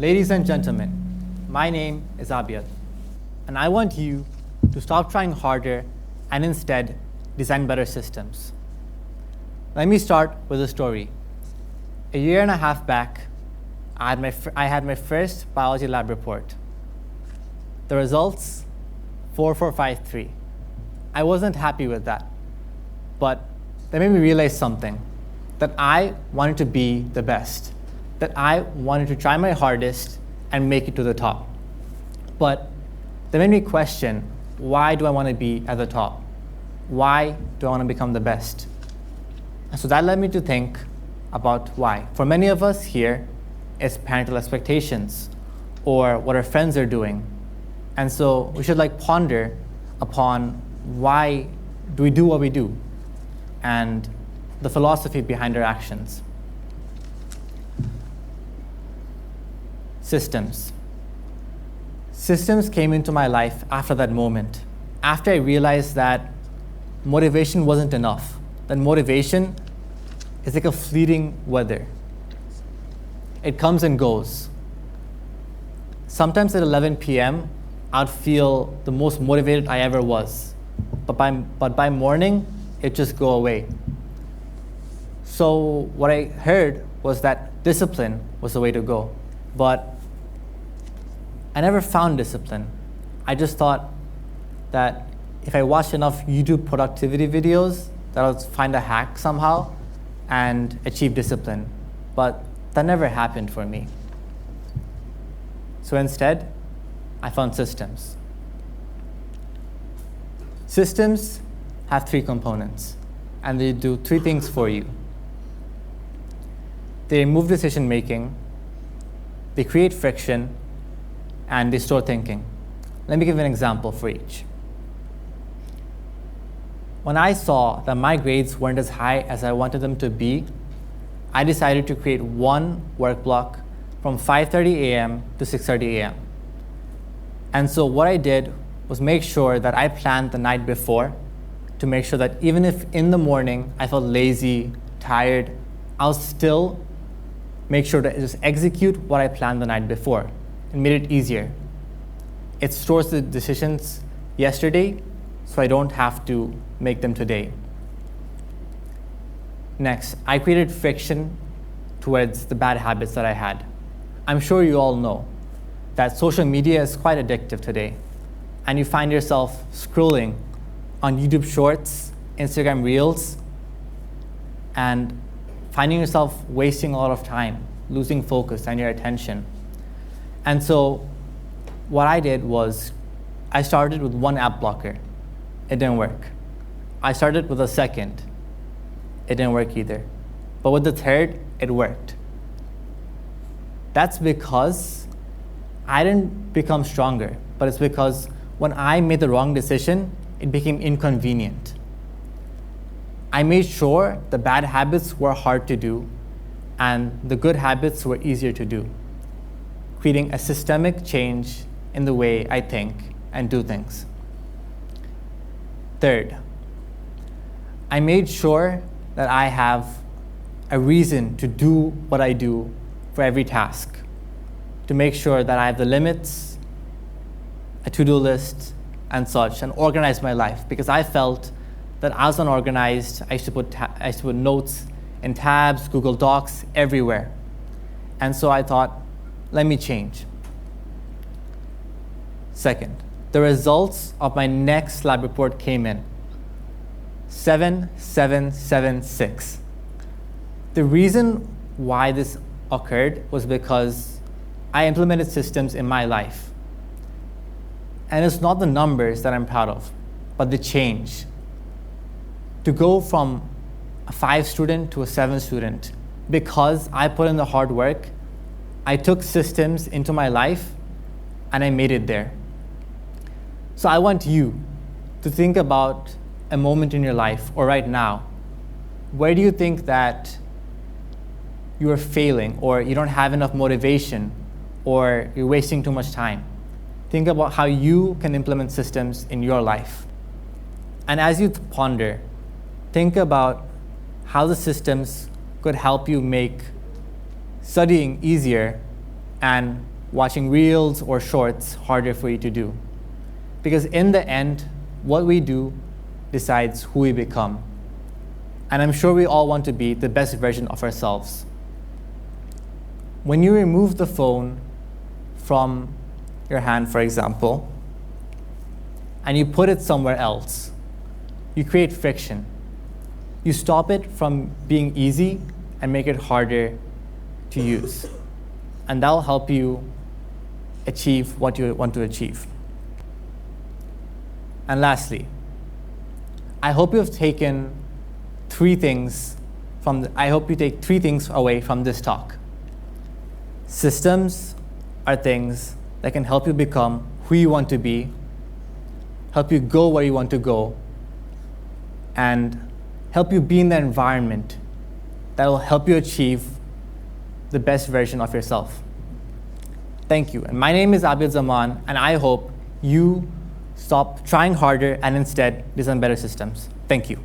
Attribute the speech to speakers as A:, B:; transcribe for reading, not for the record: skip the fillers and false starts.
A: Ladies and gentlemen, my name is Abyad, and I want you to stop trying harder and instead design better systems. Let me start with a story. A year and a half back, I had my first biology lab report. The results, 4453. I wasn't happy with that, but that made me realize something, that I wanted to be the best, that I wanted to try my hardest and make it to the top. But that made me question, why do I want to be at the top? Why do I want to become the best? And so that led me to think about why. For many of us here, it's parental expectations or what our friends are doing. And so we should ponder upon why do we do what we do and the philosophy behind our actions. Systems. Systems came into my life after that moment, after I realized that motivation wasn't enough, that motivation is like a fleeting weather. It comes and goes. Sometimes at 11 p.m., I'd feel the most motivated I ever was. But by morning, it just go away. So what I heard was that discipline was the way to go. But I never found discipline. I just thought that if I watched enough YouTube productivity videos, that I'll find a hack somehow and achieve discipline. But that never happened for me. So instead, I found systems. Systems have three components, and they do three things for you. They remove decision making, they create friction, and they store thinking. Let me give an example for each. When I saw that my grades weren't as high as I wanted them to be, I decided to create one work block from 5:30 a.m. to 6:30 a.m. And so what I did was make sure that I planned the night before to make sure that even if in the morning I felt lazy, tired, I'll still make sure to just execute what I planned the night before. It made it easier. It stores the decisions yesterday, so I don't have to make them today. Next, I created friction towards the bad habits that I had. I'm sure you all know that social media is quite addictive today, and you find yourself scrolling on YouTube Shorts, Instagram Reels, and finding yourself wasting a lot of time, losing focus and your attention. And so what I did was I started with one app blocker. It didn't work. I started with a second. It didn't work either. But with the third, it worked. That's because I didn't become stronger, but it's because when I made the wrong decision, it became inconvenient. I made sure the bad habits were hard to do and the good habits were easier to do, creating a systemic change in the way I think and do things. Third, I made sure that I have a reason to do what I do for every task, to make sure that I have the limits, a to-do list, and such, and organize my life, because I felt that I was unorganized. I used to put notes in tabs, Google Docs, everywhere. And so I thought, let me change. Second, the results of my next lab report came in. 7776. The reason why this occurred was because I implemented systems in my life. And it's not the numbers that I'm proud of, but the change. To go from a 5 student to a 7 student, because I put in the hard work, I took systems into my life and I made it there. So I want you to think about a moment in your life or right now. Where do you think that you are failing, or you don't have enough motivation, or you're wasting too much time? Think about how you can implement systems in your life. And as you ponder, think about how the systems could help you make studying easier and watching reels or shorts harder for you to do. Because in the end, what we do decides who we become. And I'm sure we all want to be the best version of ourselves. When you remove the phone from your hand, for example, and you put it somewhere else, you create friction. You stop it from being easy and make it harder to use. And that'll help you achieve what you want to achieve. And lastly, I hope you take three things away from this talk. Systems are things that can help you become who you want to be, help you go where you want to go, and help you be in the environment that will help you achieve the best version of yourself. Thank you. And my name is Abyad Zaman, and I hope you stop trying harder and instead design better systems. Thank you.